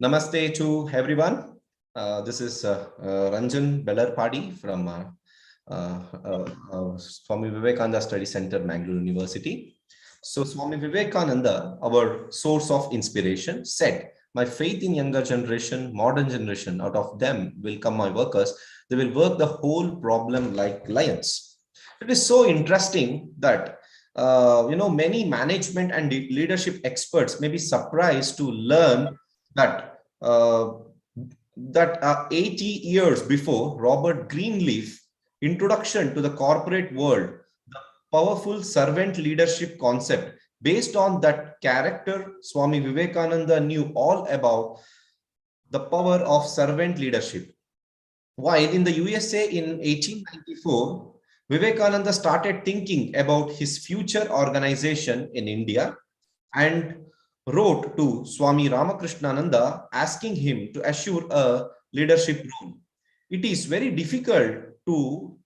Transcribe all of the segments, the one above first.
Namaste to everyone. This is Ranjan Bellarpadi from Swami Vivekananda Study Center, Mangalore University. So Swami Vivekananda, our source of inspiration, said, "My faith in younger generation, modern generation, out of them will come my workers. They will work the whole problem like lions." It is so interesting that many management and leadership experts may be surprised to learn that 80 years before Robert Greenleaf introduction to the corporate world, the powerful servant leadership concept based on that character, Swami Vivekananda knew all about the power of servant leadership. While in the USA in 1894, Vivekananda started thinking about his future organization in India and wrote to Swami Ramakrishnananda asking him to assure a leadership role. It is very difficult to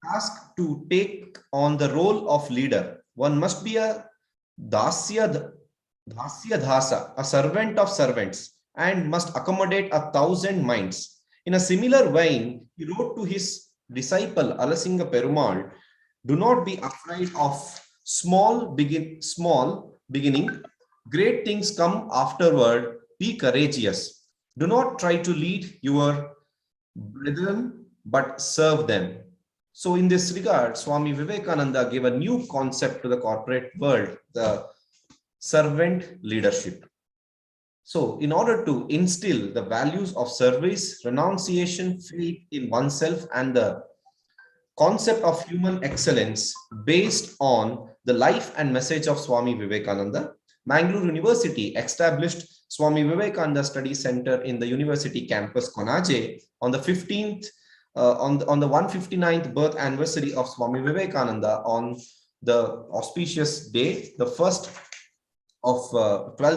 ask to take on the role of leader. One must be a dasya dhasa, a servant of servants, and must accommodate 1,000 minds. In a similar vein, he wrote to his disciple Alasinga Perumal, "Do not be afraid of small beginning. Great things come afterward. Be courageous. Do not try to lead your brethren, but serve them." So in this regard, Swami Vivekananda gave a new concept to the corporate world, the servant leadership. So in order to instill the values of service, renunciation, faith in oneself, and the concept of human excellence based on the life and message of Swami Vivekananda, Mangalore University established Swami Vivekananda Study Center in the university campus Konaje on the 15th on the 159th birth anniversary of Swami Vivekananda on the auspicious day, the 12th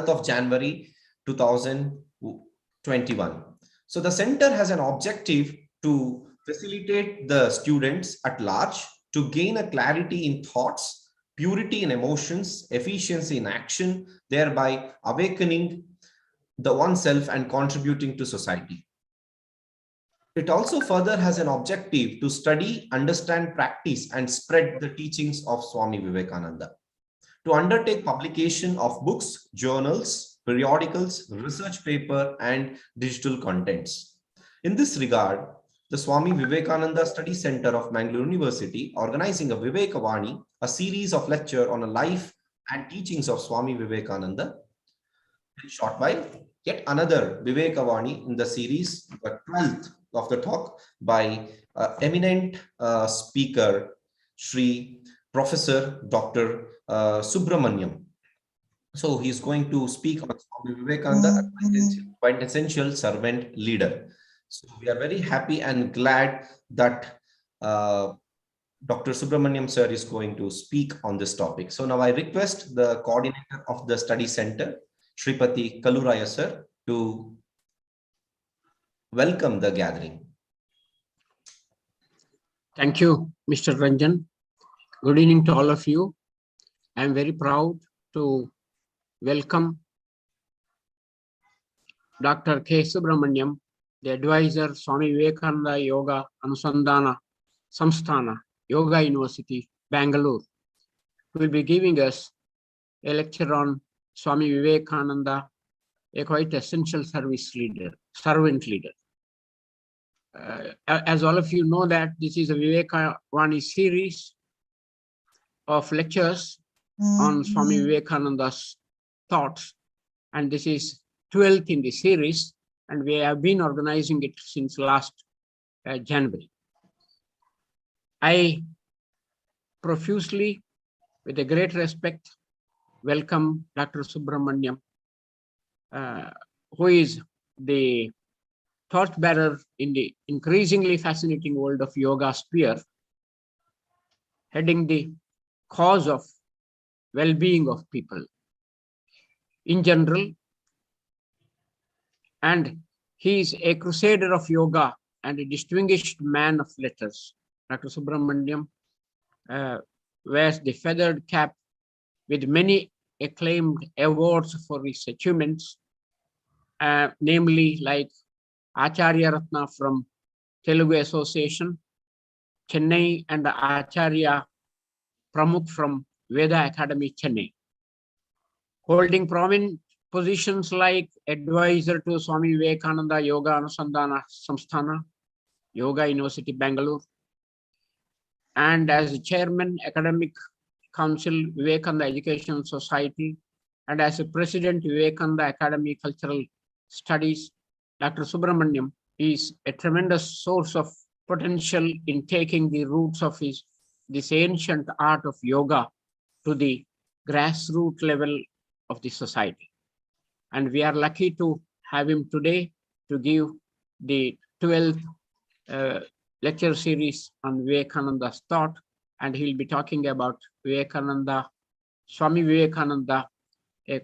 of January 2021. So the center has an objective to facilitate the students at large to gain a clarity in thoughts, purity in emotions, efficiency in action, thereby awakening the oneself and contributing to society. It also further has an objective to study, understand, practice, and spread the teachings of Swami Vivekananda. To undertake publication of books, journals, periodicals, research paper, and digital contents. In this regard, the Swami Vivekananda Study Center of Mangalore University organizing a Viveka Vani, a series of lecture on a life and teachings of Swami Vivekananda. In a short while, yet another Viveka Vani in the series, the 12th of the talk by eminent speaker, Sri Professor Dr. Subrahmanyam. So he's going to speak on Swami Vivekananda, quintessential servant leader. So we are very happy and glad that Dr. Subrahmanyam sir is going to speak on this topic. So now I request the coordinator of the study center, Shripati Kaluraya sir, to welcome the gathering. Thank you, Mr. Ranjan. Good evening to all of you. I am very proud to welcome Dr. K. Subrahmanyam, the advisor, Swami Vivekananda Yoga Anusandhana Samsthana, Yoga University, Bangalore, who will be giving us a lecture on Swami Vivekananda, a quite essential servant leader. As all of you know that this is a Viveka Vani series of lectures on Swami Vivekananda's thoughts, and this is 12th in the series, and we have been organizing it since last January. I profusely, with a great respect, welcome Dr. Subrahmanyam, who is the torchbearer in the increasingly fascinating world of yoga sphere, heading the cause of well-being of people in general. And he is a crusader of yoga and a distinguished man of letters. Dr. Subrahmanyam wears the feathered cap with many acclaimed awards for his achievements, namely like Acharya Ratna from Telugu Association, Chennai, and Acharya Pramukh from Veda Academy, Chennai. Holding prominent positions like advisor to Swami Vivekananda Yoga Anusandhana Samsthana, Yoga University, Bangalore, and as chairman, Academic Council, Vivekananda Education Society, and as a president, Vivekananda Academy Cultural Studies. Dr. Subrahmanyam is a tremendous source of potential in taking the roots of this ancient art of yoga to the grassroots level of the society. And we are lucky to have him today to give the 12th lecture series on Vivekananda's thought, and he'll be talking about Vivekananda, Swami Vivekananda, a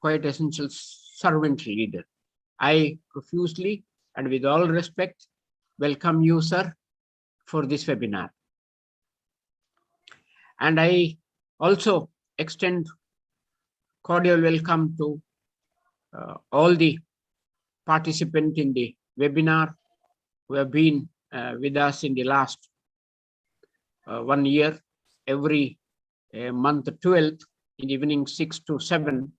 quintessential servant leader. I profusely and with all respect welcome you, sir, for this webinar. And I also extend cordial welcome to all the participants in the webinar who have been with us in the last 1 year, every month 12th in the evening 6 to 7.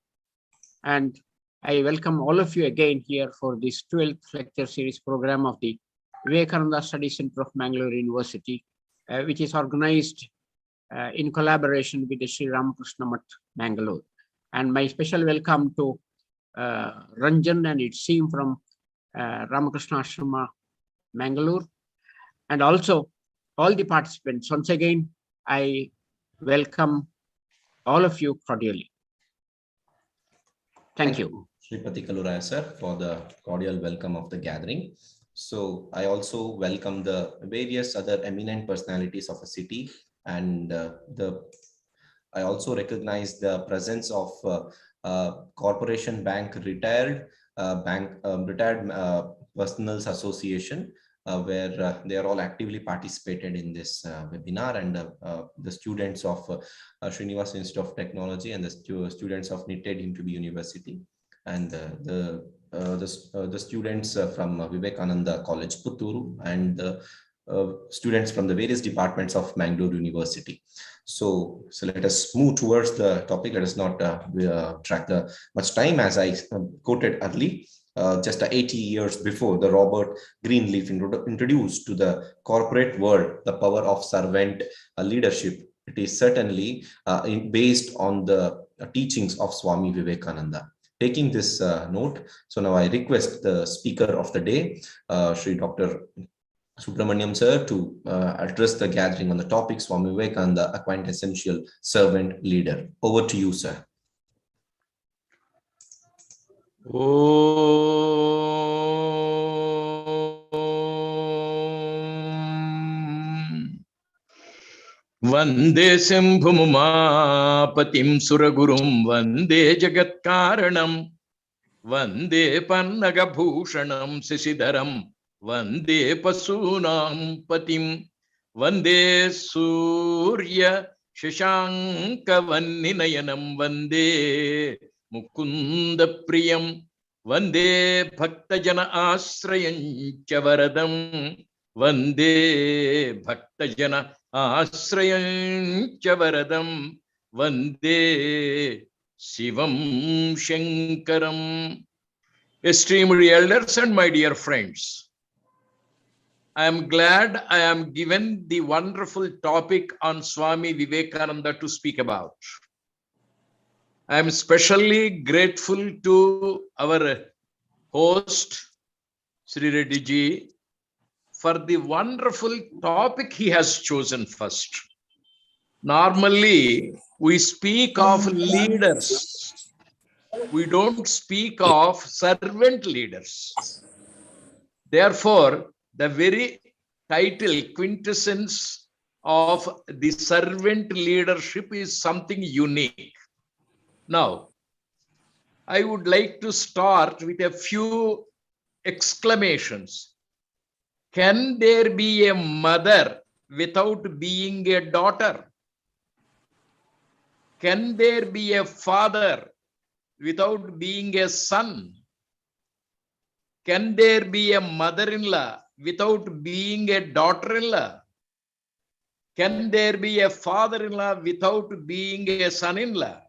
And I welcome all of you again here for this 12th lecture series program of the Vivekananda Study Center of Mangalore University, which is organized in collaboration with the Sri Ramakrishna Math, Bangalore. And my special welcome to Ranjan and its team from Ramakrishna Ashrama, Mangalore, and also all the participants. Once again, I welcome all of you cordially. Thank you. Sripati Kaluraya, sir, for the cordial welcome of the gathering. So I also welcome the various other eminent personalities of a city, and I also recognize the presence of Corporation Bank Retired Personals Association, where they are all actively participated in this webinar, and the students of Srinivas Institute of Technology and the students of Nitte Deemed to be University, and the students from Vivekananda College, Putturu, and the students from the various departments of Mangalore University. So let us move towards the topic. Let us not track much time, as I quoted early. Just 80 years before, the Robert Greenleaf introduced to the corporate world the power of servant leadership. It is certainly based on the teachings of Swami Vivekananda. Taking this note, so now I request the speaker of the day, Sri Dr. Subrahmanyam sir, to address the gathering on the topic Swami Vivekananda, a quintessential servant leader. Over to you, sir. Vande Shambhumumapatim Suragurum Vande Jagatkaranam Vande Pannagabhushanam Sisidaram Vande Pasunam Patim Vande Surya Shashanka Vanninayanam Vande Mukunda Priyam Vande Bhaktajana Asrayancha Varadam Vande Bhaktajana Asrayancha Varadam Vande Shivam Shankaram. Esteemed elders and my dear friends, I am glad I am given the wonderful topic on Swami Vivekananda to speak about. I am especially grateful to our host, Sri Reddy ji, for the wonderful topic he has chosen first. Normally, we speak of leaders. We don't speak of servant leaders. Therefore, the very title, quintessence of the servant leadership, is something unique. Now, I would like to start with a few exclamations. Can there be a mother without being a daughter? Can there be a father without being a son? Can there be a mother-in-law without being a daughter-in-law? Can there be a father-in-law without being a son-in-law?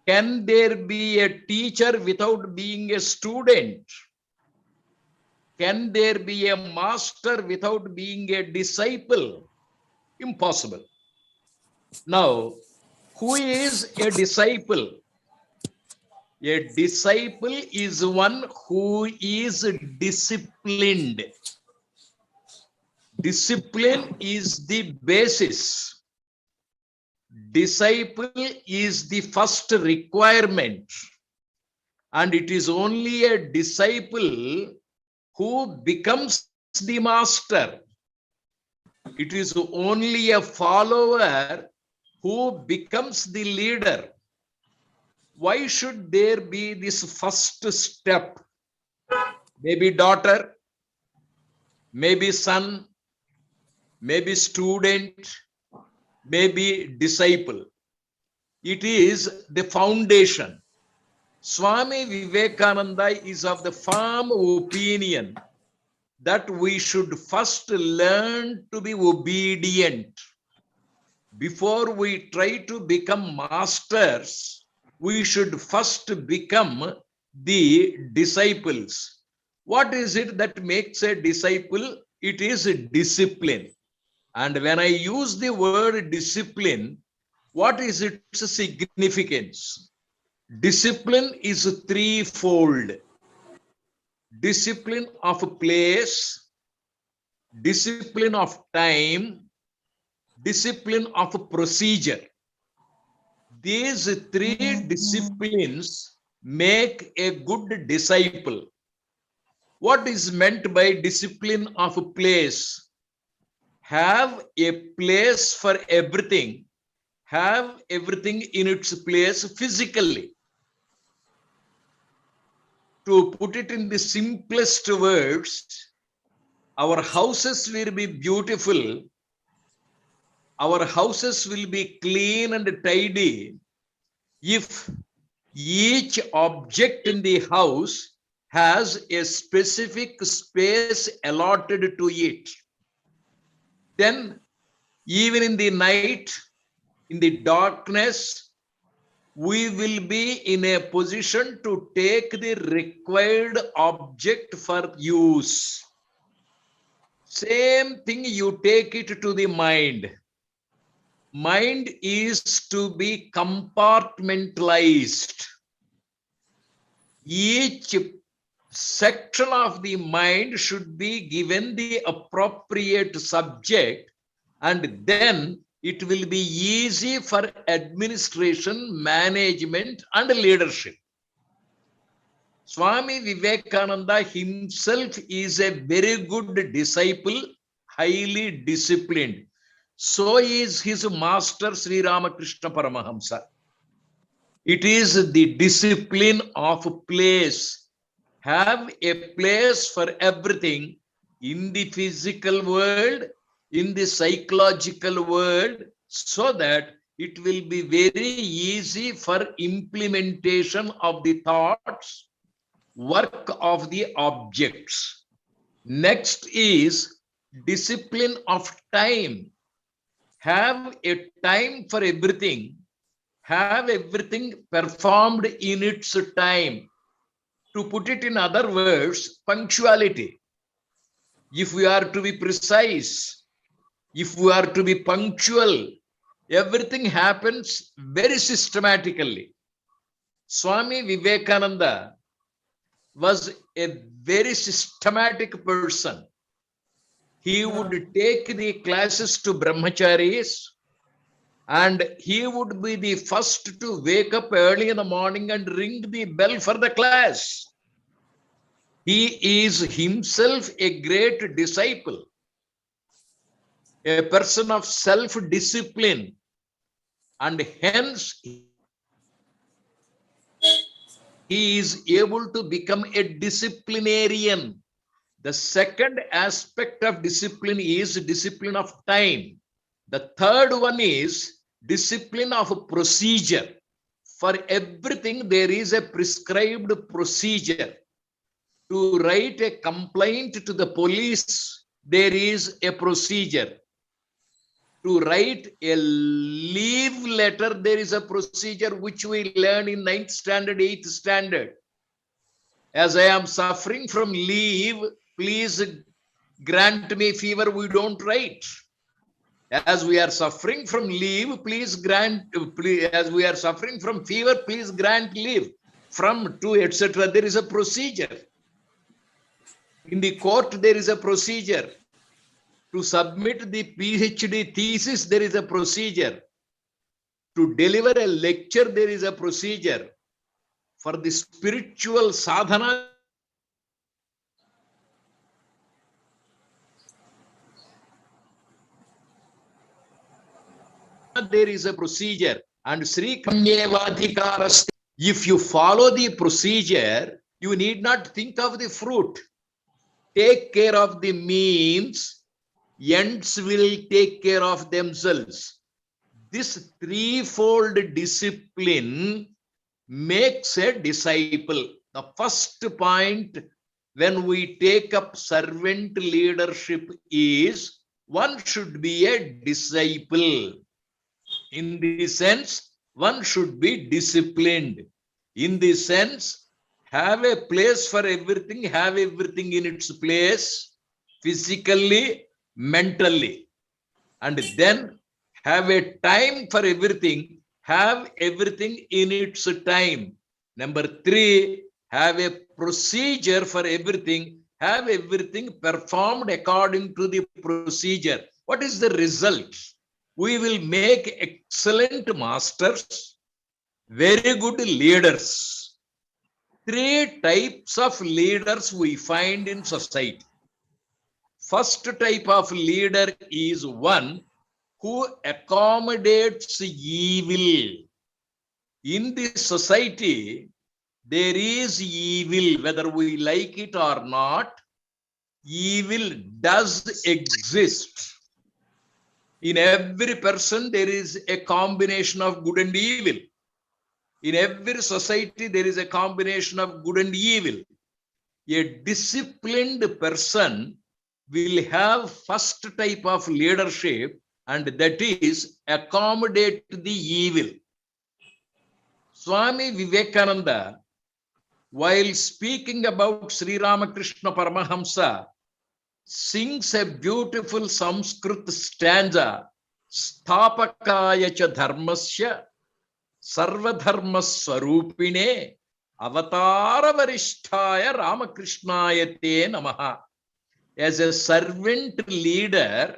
Can there be a teacher without being a student? Can there be a master without being a disciple? Impossible. Now, who is a disciple? A disciple is one who is disciplined. Discipline is the basis. Disciple is the first requirement. And it is only a disciple who becomes the master. It is only a follower who becomes the leader. Why should there be this first step? Maybe daughter, maybe son, maybe student, maybe disciple. It is the foundation. Swami Vivekananda is of the firm opinion that we should first learn to be obedient. Before we try to become masters, we should first become the disciples. What is it that makes a disciple? It is discipline. And when I use the word discipline, what is its significance? Discipline is threefold. Discipline of place, discipline of time, discipline of procedure. These three disciplines make a good disciple. What is meant by discipline of place? Have a place for everything. Have everything in its place physically. To put it in the simplest words, our houses will be beautiful. Our houses will be clean and tidy if each object in the house has a specific space allotted to it. Then, even in the night, in the darkness, we will be in a position to take the required object for use. Same thing, you take it to the mind. Mind is to be compartmentalized. Each section of the mind should be given the appropriate subject, and then it will be easy for administration, management, and leadership. Swami Vivekananda himself is a very good disciple, highly disciplined. So is his master Sri Ramakrishna Paramahamsa. It is the discipline of place. Have a place for everything in the physical world, in the psychological world, so that it will be very easy for implementation of the thoughts, work of the objects. Next is discipline of time. Have a time for everything. Have everything performed in its time. To put it in other words, punctuality. If we are to be precise, if we are to be punctual, everything happens very systematically. Swami Vivekananda was a very systematic person. He would take the classes to brahmacharis, and he would be the first to wake up early in the morning and ring the bell for the class. He is himself a great disciple, a person of self-discipline, and hence he is able to become a disciplinarian. The second aspect of discipline is discipline of time. The third one is discipline of procedure. For everything, there is a prescribed procedure. To write a complaint to the police, there is a procedure. To write a leave letter, there is a procedure which we learn in 9th standard, 8th standard. As I am suffering from leave, please grant me fever, we don't write. As we are suffering from leave, please grant, as we are suffering from fever, please grant leave. From, to, etc. There is a procedure. In the court, there is a procedure. To submit the PhD thesis, there is a procedure. To deliver a lecture, there is a procedure. For the spiritual sadhana, there is a procedure. And Sri Kamyevadhikaras, if you follow the procedure, you need not think of the fruit. Take care of the means, ends will take care of themselves. This threefold discipline makes a disciple. The first point when we take up servant leadership is one should be a disciple. In the sense, one should be disciplined. In the sense, have a place for everything, have everything in its place, physically, mentally. And then have a time for everything, have everything in its time. Number 3, have a procedure for everything, have everything performed according to the procedure. What is the result? We will make excellent masters, very good leaders. 3 types of leaders we find in society. First type of leader is one who accommodates evil. In this society, there is evil, whether we like it or not. Evil does exist. In every person, there is a combination of good and evil. In every society, there is a combination of good and evil. A disciplined person will have first type of leadership, and that is accommodate the evil. Swami Vivekananda, while speaking about Sri Ramakrishna Paramahamsa, sings a beautiful Sanskrit stanza, Sthapakaya cha dharmasya sarvadharma swarupine avatara varishtaya Ramakrishnaya te namaha. As a servant leader,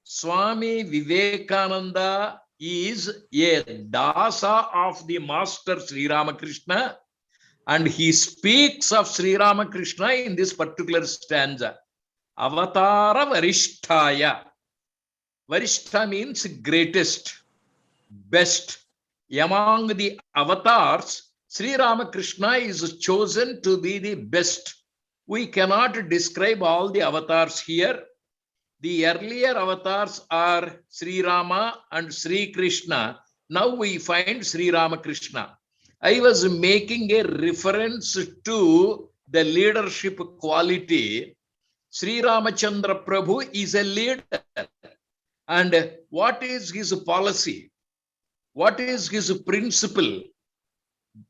Swami Vivekananda is a dasa of the master Sri Ramakrishna, and he speaks of Sri Ramakrishna in this particular stanza. Avatara Varishtaya. Varishta means greatest, best. Among the avatars, Sri Ramakrishna is chosen to be the best. We cannot describe all the avatars here. The earlier avatars are Sri Rama and Sri Krishna. Now we find Sri Ramakrishna. I was making a reference to the leadership quality. Sri Ramachandra Prabhu is a leader. And what is his policy? What is his principle?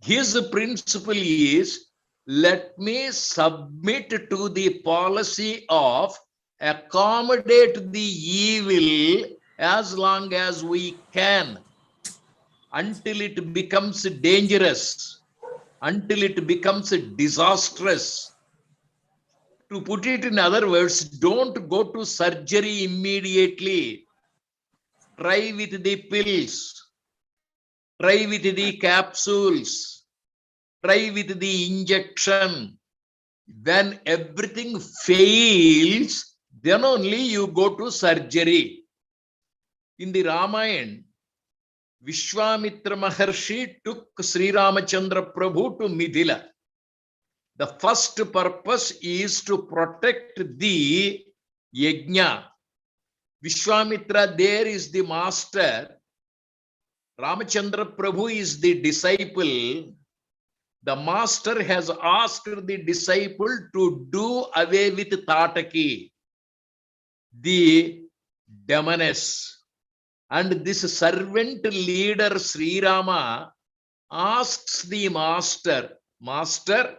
His principle is, let me submit to the policy of accommodate the evil as long as we can, until it becomes dangerous, until it becomes disastrous. To put it in other words, don't go to surgery immediately. Try with the pills, try with the capsules, try with the injection. When everything fails, then only you go to surgery. In the Ramayana, Vishwamitra Maharshi took Sri Ramachandra Prabhu to Mithila. The first purpose is to protect the yajna. Vishwamitra there is the master. Ramachandra Prabhu is the disciple. the master has asked the disciple to do away with Tataki, the demoness. And this servant leader Sri Rama asks the master, Master,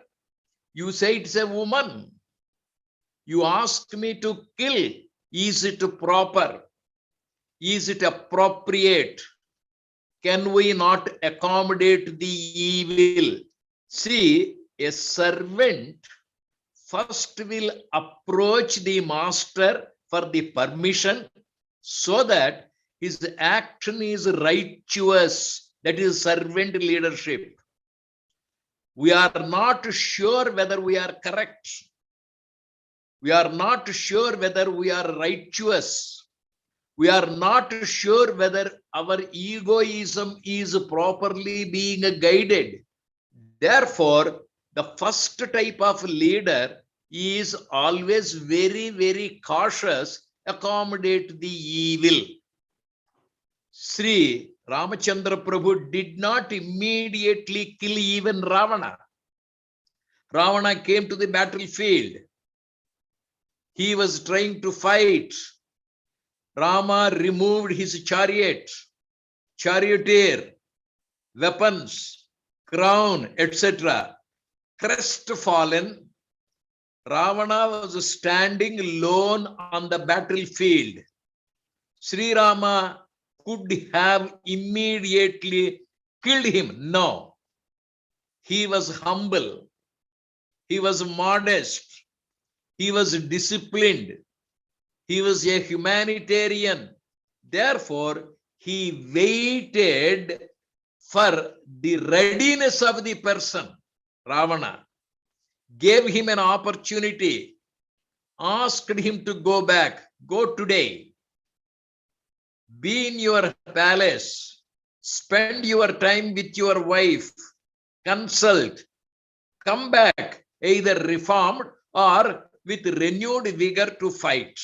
you say it's a woman. You ask me to kill. Is it proper? Is it appropriate? Can we not accommodate the evil? See, a servant first will approach the master for the permission so that his action is righteous. That is servant leadership. We are not sure whether we are correct. We are not sure whether we are righteous. We are not sure whether our egoism is properly being guided. Therefore, the first type of leader is always very, very cautious, accommodate the evil. Sri Ramachandra Prabhu did not immediately kill even Ravana. Ravana came to the battlefield. He was trying to fight. Rama removed his chariot, charioteer, weapons, crown, etc. Crestfallen, Ravana was standing alone on the battlefield. Sri Rama could have immediately killed him. No. He was humble. He was modest. He was disciplined. He was a humanitarian. Therefore, he waited for the readiness of the person, Ravana, gave him an opportunity, asked him to go back, go today, be in your palace, spend your time with your wife, consult, come back, either reformed or with renewed vigor to fight.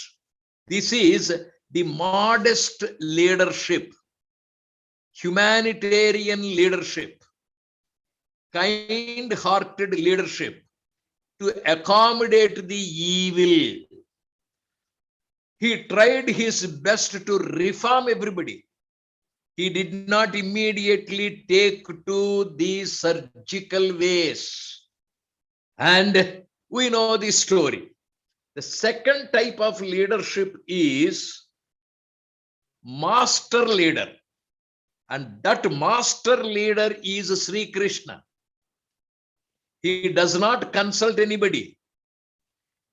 This is the modest leadership, humanitarian leadership, kind-hearted leadership to accommodate the evil. He tried his best to reform everybody. He did not immediately take to the surgical ways. And we know the story. The second type of leadership is master leader. And that master leader is Sri Krishna. He does not consult anybody.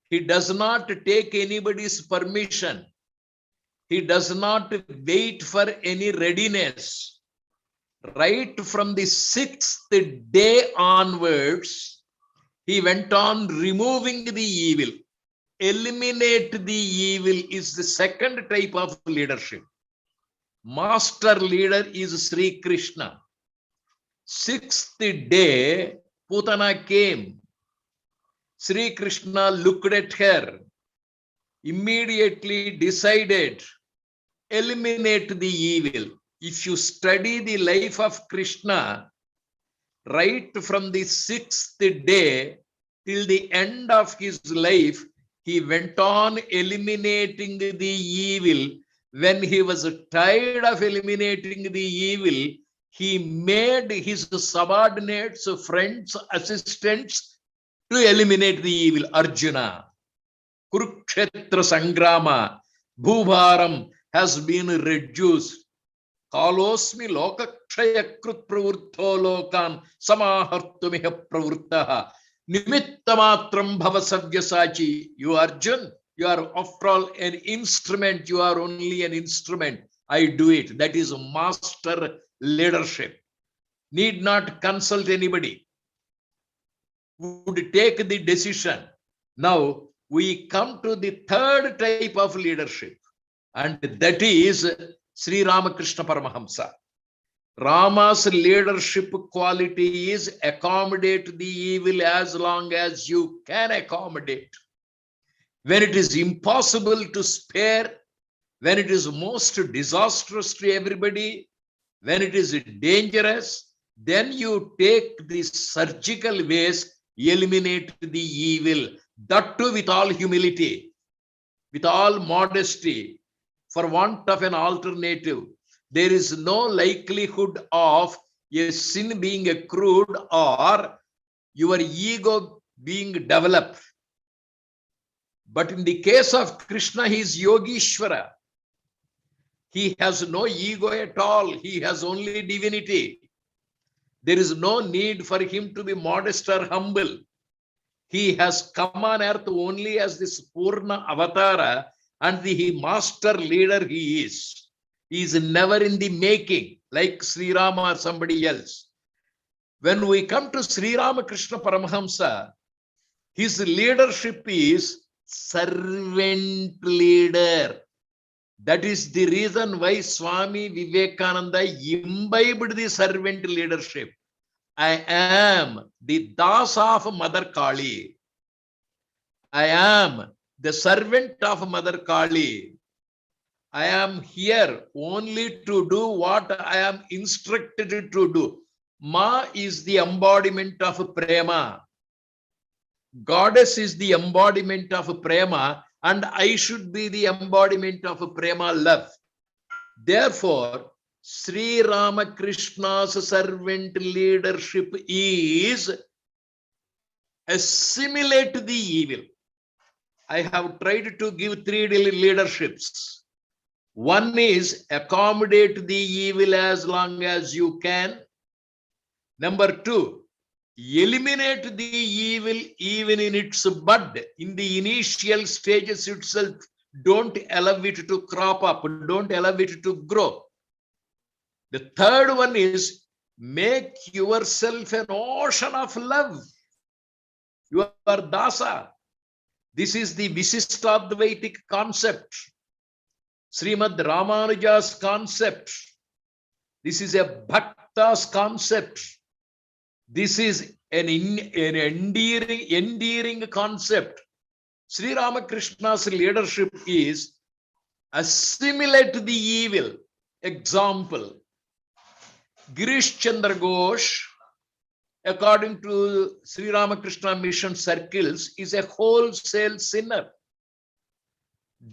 He does not take anybody's permission. He does not wait for any readiness. Right from the 6th day onwards, he went on removing the evil. Eliminate the evil is the second type of leadership. Master leader is Sri Krishna. 6th day, Putana came. Sri Krishna looked at her, immediately decided, eliminate the evil. If you study the life of Krishna, right from the 6th day till the end of his life, he went on eliminating the evil. When he was tired of eliminating the evil, he made his subordinates, friends, assistants to eliminate the evil. Arjuna, Kurukshetra Sangrama, Bhuvaram has been reduced. Kalosmi lokakshayakrut pravurtho lokan samahartumiha pravurtaha nimittamatram bhavasavyasachi. You Arjun, you are after all an instrument. You are only an instrument. I do it. That is master leadership. Need not consult anybody. Would take the decision. Now we come to the third type of leadership, and that is Sri Ramakrishna Paramahamsa. Rama's leadership quality is accommodate the evil as long as you can accommodate. When it is impossible to spare, when it is most disastrous to everybody, when it is dangerous, then you take the surgical ways, eliminate the evil, that too with all humility, with all modesty, for want of an alternative. There is no likelihood of a sin being accrued or your ego being developed. But in the case of Krishna, he is Yogishvara. He has no ego at all. He has only divinity. There is no need for him to be modest or humble. He has come on earth only as this Purna Avatara, and the master leader he is. He is never in the making, like Sri Rama or somebody else. When we come to Sri Ramakrishna Paramahamsa, his leadership is servant leader. That is the reason why Swami Vivekananda imbibed the servant leadership. I am the Das of Mother Kali. I am the servant of Mother Kali. I am here only to do what I am instructed to do. Ma is the embodiment of prema. Goddess is the embodiment of prema, and I should be the embodiment of prema love. Therefore, Sri Ramakrishna's servant leadership is assimilate the evil. I have tried to give three leaderships. One is accommodate the evil as long as you can. Number two, eliminate the evil even in its bud. In the initial stages itself, don't allow it to crop up, don't allow it to grow. The third one is make yourself an ocean of love. You are dasa. This is the Visishtadvaitic concept. Srimad Ramanuja's concept. This is a Bhakta's concept. This is an endearing concept. Sri Ramakrishna's leadership is assimilate the evil. Example, Girish Chandra Ghosh, according to Sri Ramakrishna mission circles, is a wholesale sinner.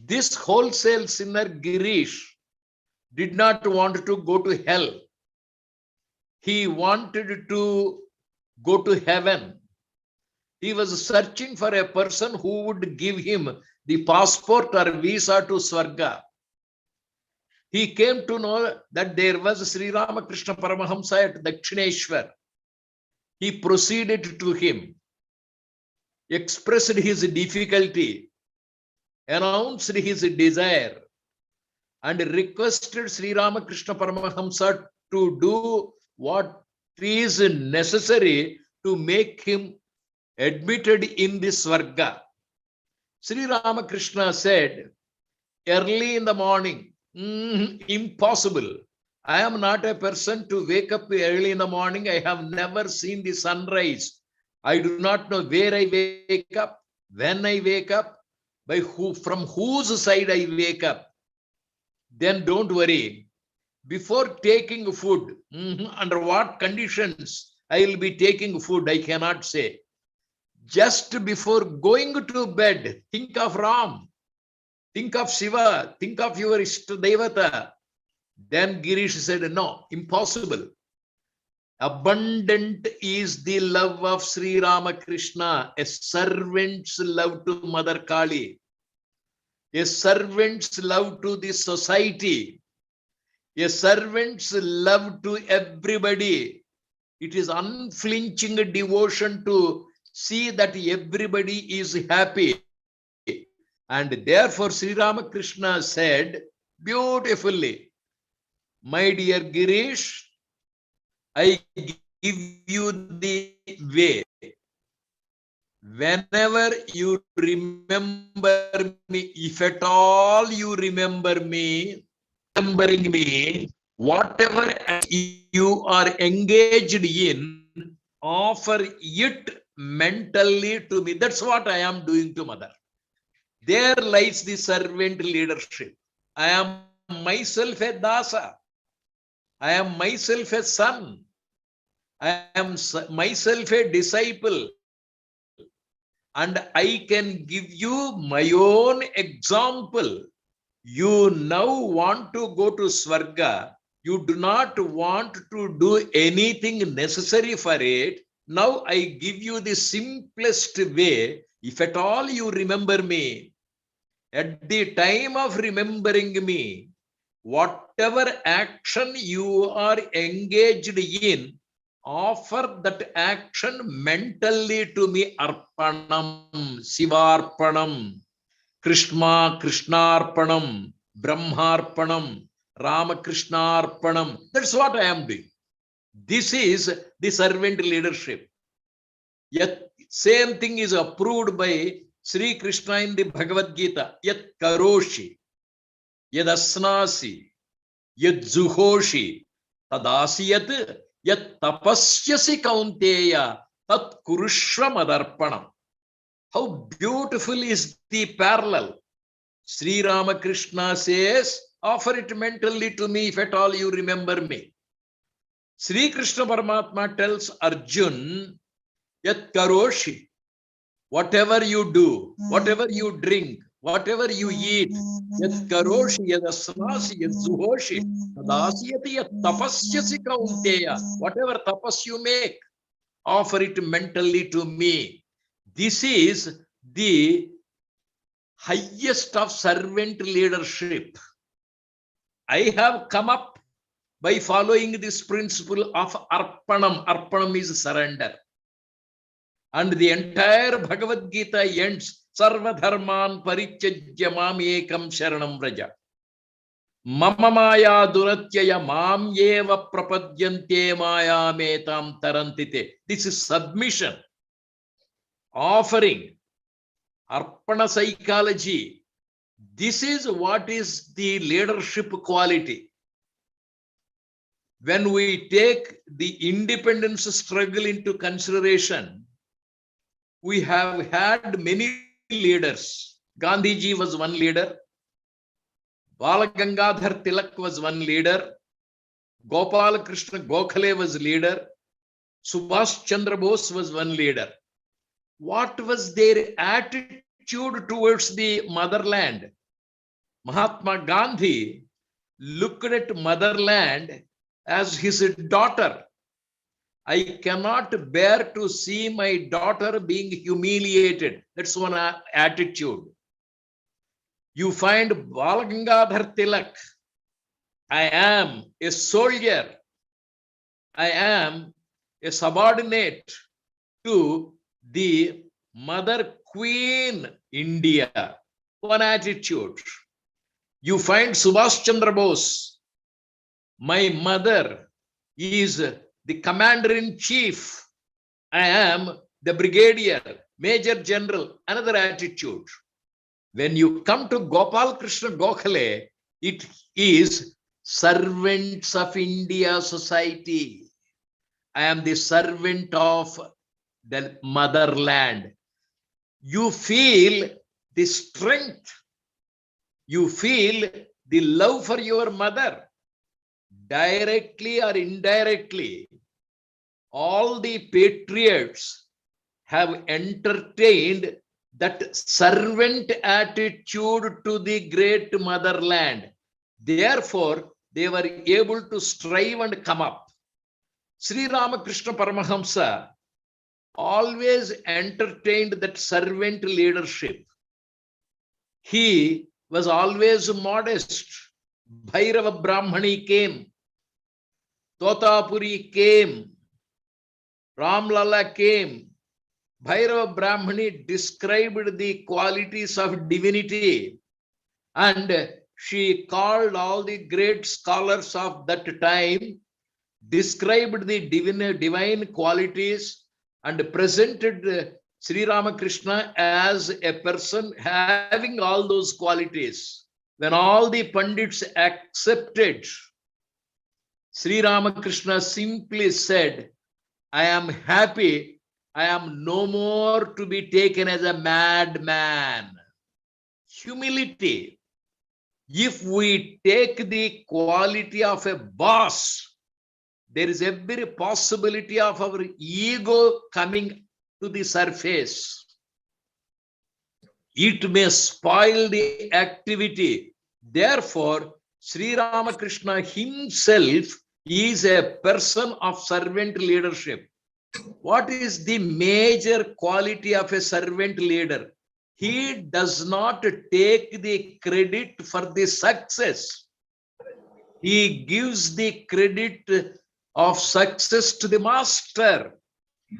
This wholesale sinner, Girish, did not want to go to hell. He wanted to go to heaven. He was searching for a person who would give him the passport or visa to Swarga. He came to know that there was Sri Ramakrishna Paramahamsa at Dakshineshwar. He proceeded to him, expressed his difficulty, announced his desire, and requested Sri Ramakrishna Paramahamsa to do what is necessary to make him admitted in this Swarga. Sri Ramakrishna said, early in the morning, impossible. I am not a person to wake up early in the morning. I have never seen the sunrise. I do not know where I wake up, when I wake up, by who, from whose side I wake up. Then don't worry. Before taking food, under what conditions I will be taking food, I cannot say. Just before going to bed, think of Ram, think of Shiva, think of your Ishtadevata. Then Girish said, no, impossible. Abundant is the love of Sri Ramakrishna, a servant's love to Mother Kali, a servant's love to the society, a servant's love to everybody. It is unflinching devotion to see that everybody is happy. And therefore Sri Ramakrishna said beautifully, my dear Girish, I give you the way. Whenever you remember me, if at all you remember me, remembering me, whatever you are engaged in, offer it mentally to me. That's what I am doing to Mother. There lies the servant leadership. I am myself a dasa. I am myself a son. I am myself a disciple, and I can give you my own example. You now want to go to Swarga. You do not want to do anything necessary for it. Now I give you the simplest way. If at all you remember me, at the time of remembering me, whatever action you are engaged in, offer that action mentally to me. Arpanam, Sivarpanam, Krishnarpanam, Brahmarpanam, Ramakrishnarpanam. That's what I am doing. This is the servant leadership. Yet same thing is approved by Sri Krishna in the Bhagavad Gita. Yat karoshi, yad asnasi, yad zuhoshi, tadasiyat, yat tapasyasi kaunteya, tat kurushva madarpanam. How beautiful is the parallel. Sri Ramakrishna says, offer it mentally to me if at all you remember me. Sri Krishna Paramatma tells Arjun, Yat karoshi, whatever you do, whatever you drink, whatever you eat, yat karoshi, yad asnasi, yad zuhoshi, tadasyati, yat tapasyasi kaunteya, whatever tapas you make, offer it mentally to me. This is the highest of servant leadership. I have come up by following this principle of arpanam. Arpanam is surrender. And the entire Bhagavad Gita ends, Sarva dharman parityajya mam ekam sharanam vraja. Mama maya duratyaya mam eva prapadyante maya metam tarantite. This is submission, offering, arpana psychology. This is what is the leadership quality. When we take the independence struggle into consideration, we have had many leaders. Gandhiji was one leader. Balagangadhar Tilak was one leader. Gopal Krishna Gokhale was leader. Subhash Chandra Bose was one leader. What was their attitude towards the motherland? Mahatma Gandhi looked at motherland as his daughter. I cannot bear to see my daughter being humiliated. That's one attitude. You find Balagangadhar Tilak. I am a soldier. I am a subordinate to the Mother Queen India. One attitude. You find Subhash Chandra Bose. My mother is the commander-in-chief. I am the brigadier, major general. Another attitude. When you come to Gopal Krishna Gokhale, it is servants of India society. I am the servant of the motherland. You feel the strength. You feel the love for your mother. Directly or indirectly, all the patriots have entertained that servant attitude to the great motherland. Therefore, they were able to strive and come up. Sri Ramakrishna Paramahamsa always entertained that servant leadership. He was always modest. Bhairava Brahmani came. Totapuri came. Ramlala came. Bhairava Brahmani described the qualities of divinity, and she called all the great scholars of that time, described the divine qualities, and presented Sri Ramakrishna as a person having all those qualities. When all the Pandits accepted, Sri Ramakrishna simply said, I am happy. I am no more to be taken as a madman. Humility. If we take the quality of a boss, there is every possibility of our ego coming to the surface. It may spoil the activity. Therefore, Sri Ramakrishna himself is a person of servant leadership. What is the major quality of a servant leader? He does not take the credit for the success. He gives the credit of success to the master.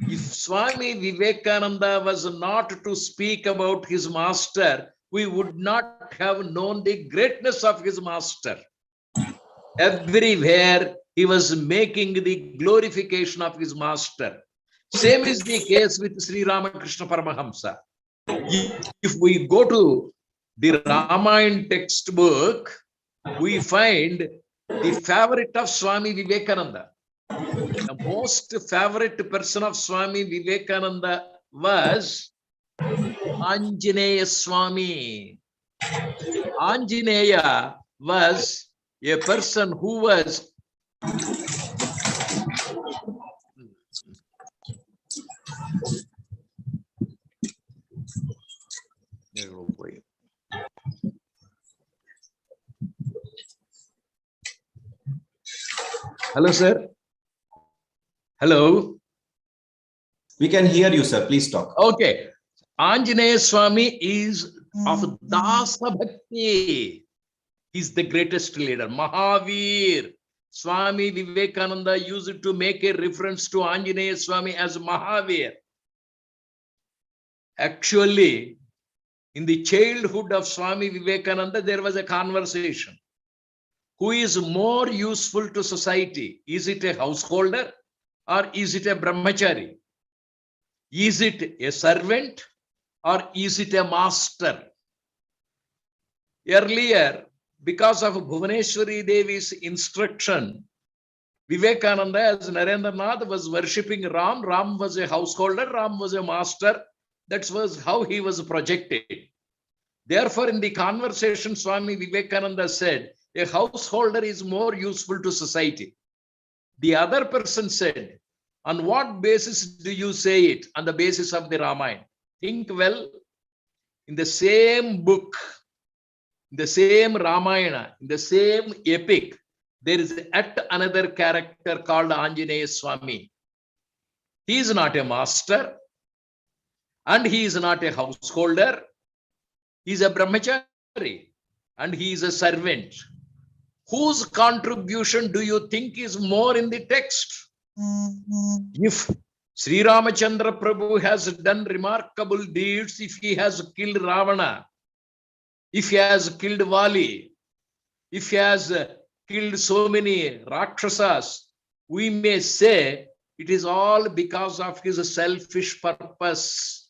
If Swami Vivekananda was not to speak about his master, we would not have known the greatness of his master. Everywhere he was making the glorification of his master. Same is the case with Sri Ramakrishna Paramahamsa. If we go to the Ramayana textbook, we find the favorite of Swami Vivekananda. The most favorite person of Swami Vivekananda was Anjaneya Swami. Anjaneya was a person who was Hello, sir. Hello. We can hear you, sir. Please talk. Okay. Anjaneya Swami is of Dasa Bhakti. He's the greatest leader. Mahavir. Swami Vivekananda used to make a reference to Anjaneya Swami as Mahavir. Actually, in the childhood of Swami Vivekananda, there was a conversation. Who is more useful to society? Is it a householder or is it a brahmachari? Is it a servant or is it a master? Earlier, because of Bhuvaneshwari Devi's instruction, Vivekananda as Narendranath was worshipping Ram. Ram was a householder, Ram was a master. That was how he was projected. Therefore, in the conversation, Swami Vivekananda said, a householder is more useful to society. The other person said, on what basis do you say it? On the basis of the Ramayana. Think well, in the same book, in the same Ramayana, in the same epic, there is yet another character called Anjaneya Swami. He is not a master and he is not a householder. He is a brahmachari and he is a servant. Whose contribution do you think is more in the text? If Sri Ramachandra Prabhu has done remarkable deeds, if he has killed Ravana, if he has killed Vali, if he has killed so many Rakshasas, we may say it is all because of his selfish purpose.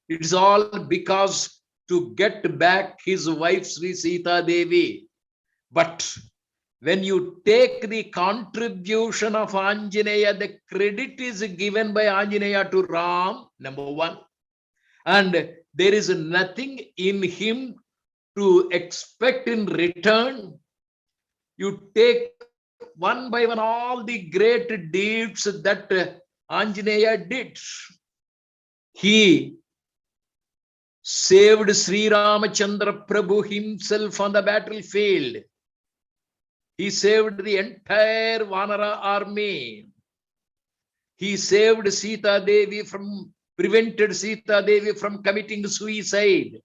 It is all because to get back his wife Sri Sita Devi. But when you take the contribution of Anjaneya, the credit is given by Anjaneya to Ram, number one. And there is nothing in him to expect in return. You take one by one all the great deeds that Anjaneya did. He saved Sri Ramachandra Prabhu himself on the battlefield. He saved the entire Vanara army. He saved Sita Devi prevented Sita Devi from committing suicide.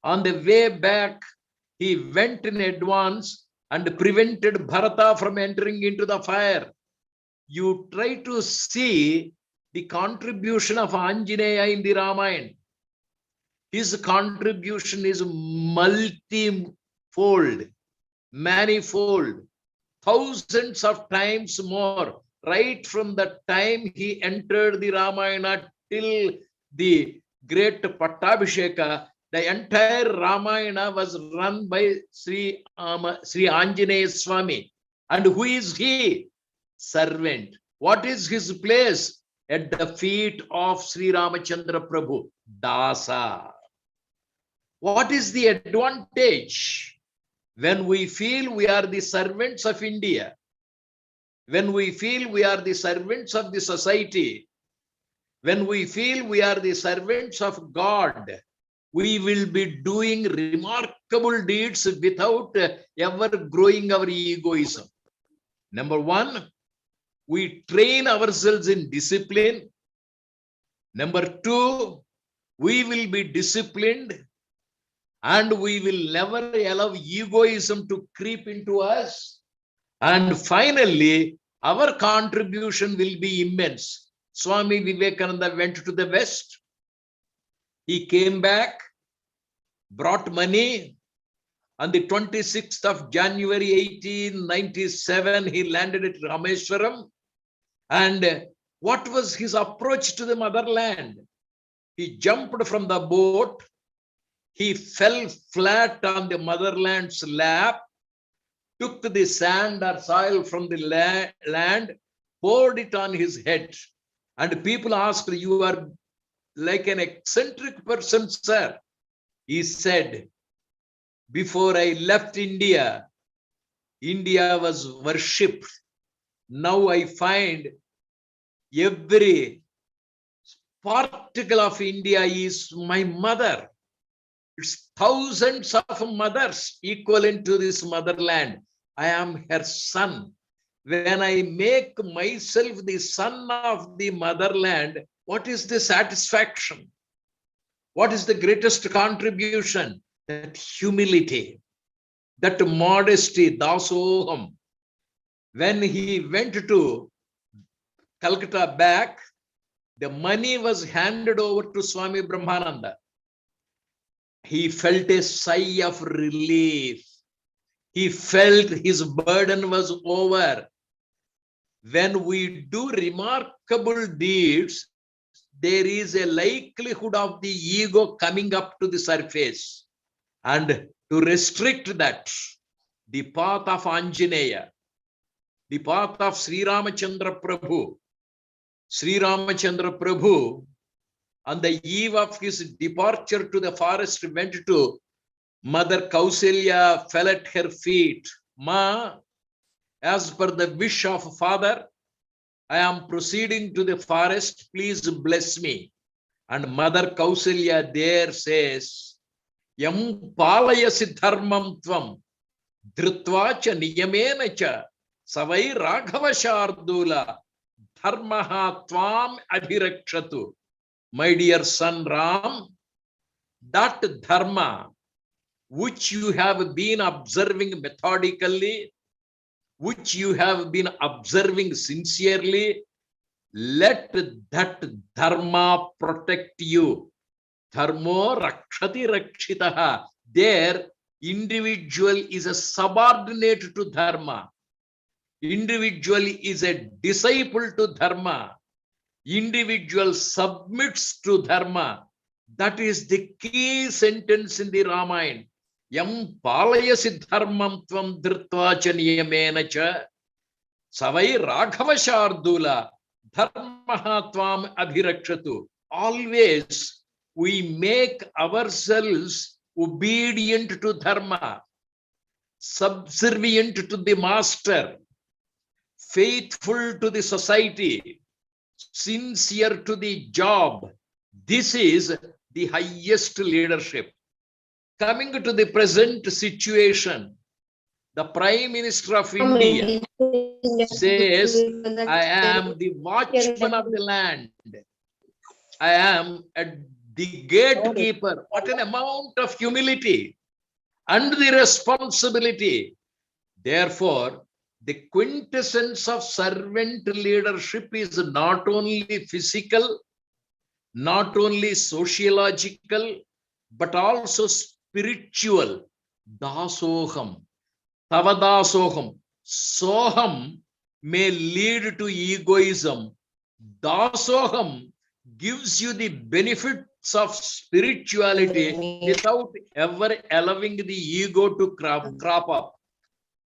On the way back, he went in advance and prevented Bharata from entering into the fire. You try to see the contribution of Anjaneya in the Ramayana. His contribution is multifold, manifold, thousands of times more, right from the time he entered the Ramayana till the great Pattabhisheka. The entire Ramayana was run by Sri Anjaneya Swami. And who is he? Servant. What is his place? At the feet of Sri Ramachandra Prabhu. Dasa. What is the advantage? When we feel we are the servants of India, when we feel we are the servants of the society, when we feel we are the servants of God, we will be doing remarkable deeds without ever growing our egoism. Number one, we train ourselves in discipline. Number two, we will be disciplined and we will never allow egoism to creep into us. And finally, our contribution will be immense. Swami Vivekananda went to the West. He came back, brought money. On the 26th of January, 1897, he landed at Rameswaram. And what was his approach to the motherland? He jumped from the boat. He fell flat on the motherland's lap, took the sand or soil from the land, poured it on his head. And people asked, "You are like an eccentric person, sir." He said, "Before I left India, India was worshipped. Now I find every particle of India is my mother. It's thousands of mothers equivalent to this motherland. I am her son. When I make myself the son of the motherland, what is the satisfaction? What is the greatest contribution? That humility, that modesty, dasoham." When he went to Calcutta back, the money was handed over to Swami Brahmananda. He felt a sigh of relief. He felt his burden was over. When we do remarkable deeds, there is a likelihood of the ego coming up to the surface. And to restrict that, the path of Anjaneya, the path of Sri Ramachandra Prabhu. Sri Ramachandra Prabhu, on the eve of his departure to the forest, went to Mother Kausalya, fell at her feet. "Ma, as per the wish of father, I am proceeding to the forest. Please bless me." And Mother Kausalya there says, "Yam palayasi dharmam tvam, dhrutva cha niyamena cha, savai raghava shardula, dharmaha tvam adhirakshatu." My dear son Ram, that dharma which you have been observing methodically, which you have been observing sincerely, let that dharma protect you. Dharmo rakshati rakshitaha. There, individual is a subordinate to dharma. Individual is a disciple to dharma. Individual submits to dharma. That is the key sentence in the Ramayana. Yam palayasi dharmam tvam dhrutva cha niyamena cha, savai raghava shardula, dharmaha tvam adhirakshatu. Always we make ourselves obedient to dharma, subservient to the master, faithful to the society, sincere to the job. This is the highest leadership. Coming to the present situation, the Prime Minister of India says, "I am the watchman of the land. I am the gatekeeper." What an amount of humility and the responsibility. Therefore, the quintessence of servant leadership is not only physical, not only sociological, but also spiritual. Dasoham, tavadasoham. Soham may lead to egoism. Dasoham gives you the benefits of spirituality without ever allowing the ego to crop up.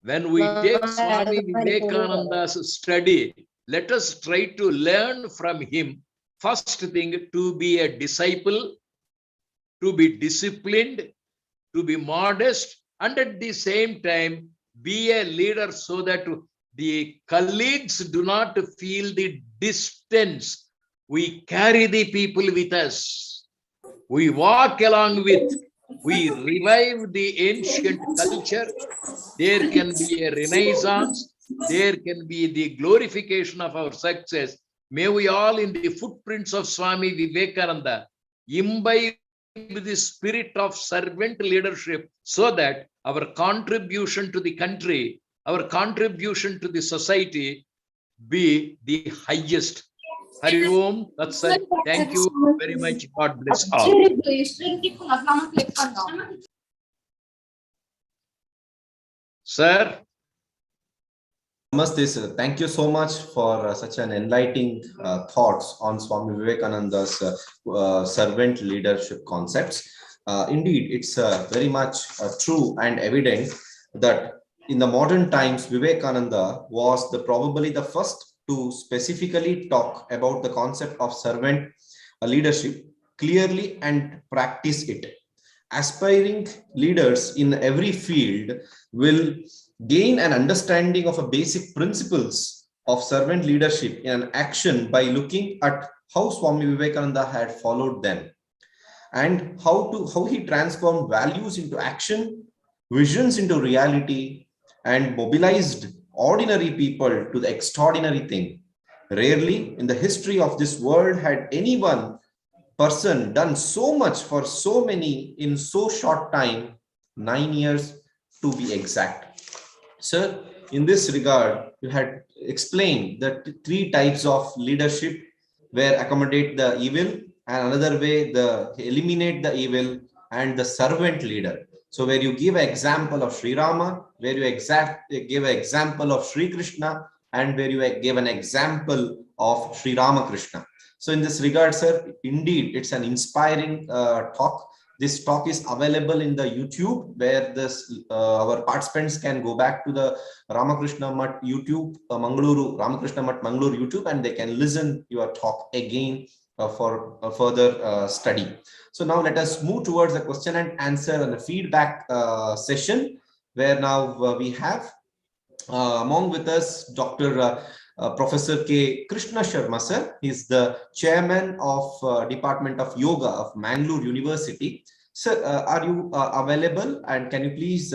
When we take Swami Vivekananda's study, let us try to learn from him. First thing, to be a disciple, to be disciplined, to be modest, and at the same time, be a leader so that the colleagues do not feel the distance. We carry the people with us. We walk along with, we revive the ancient culture. There can be a renaissance. There can be the glorification of our success. May we all, in the footprints of Swami Vivekananda, imbibe the spirit of servant leadership so that our contribution to the country, our contribution to the society be the highest. Hari Om, that's it. Thank you very much. God bless all. Sir. Namaste, sir. Thank you so much for such an enlightening thoughts on Swami Vivekananda's servant leadership concepts. Indeed, it's very much true and evident that in the modern times, Vivekananda was probably the first to specifically talk about the concept of servant leadership clearly and practice it. Aspiring leaders in every field will gain an understanding of a basic principles of servant leadership in an action by looking at how Swami Vivekananda had followed them and how he transformed values into action, visions into reality, and mobilized ordinary people to the extraordinary thing. Rarely in the history of this world had anyone person done so much for so many in so short time, 9 years to be exact. Sir, in this regard, you had explained that 3 types of leadership where accommodate the evil, and another way the eliminate the evil, and the servant leader. So where you give an example of Sri Rama, where you give an example of Sri Krishna, and where you give an example of Sri Ramakrishna. So in this regard, sir, indeed, it's an inspiring talk. This talk is available in the YouTube, where our participants can go back to the Ramakrishna Mutt YouTube, Mangaluru, Ramakrishna Mutt Mangaluru YouTube, and they can listen your talk again for further study. So now let us move towards the question and answer and the feedback session, where now we have among with us Dr. Professor K. Krishna Sharma sir. He's the chairman of Department of Yoga of Mangalore University. Sir, are you available, and can you please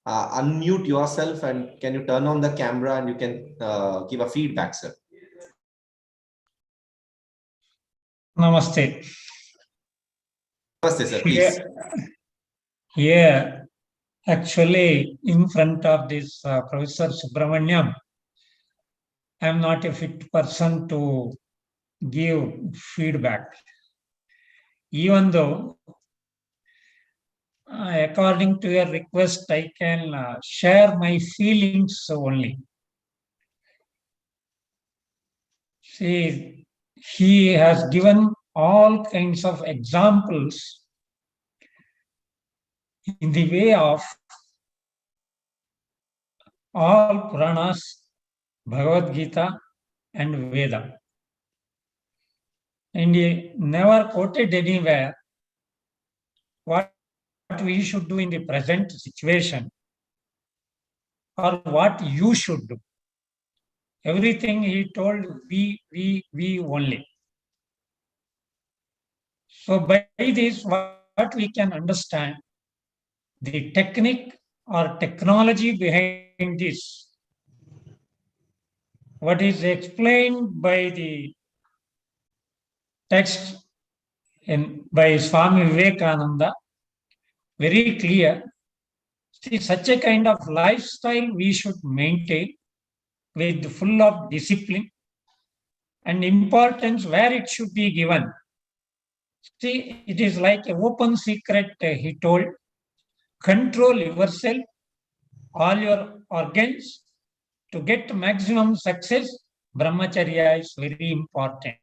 unmute yourself, and can you turn on the camera and you can give a feedback, sir? Namaste. Namaste, sir, please. Here, actually, in front of this Professor Subrahmanyam, I am not a fit person to give feedback. Even though, according to your request, I can share my feelings only. See, he has given all kinds of examples in the way of all Puranas, Bhagavad Gita, and Veda. And he never quoted anywhere what we should do in the present situation or what you should do. Everything he told we only. So by this, what we can understand, the technique or technology behind this, what is explained by the text by Swami Vivekananda, very clear. See, such a kind of lifestyle we should maintain with full of discipline and importance where it should be given. See, it is like an open secret, he told. Control yourself, all your organs, to get maximum success. Brahmacharya is very important.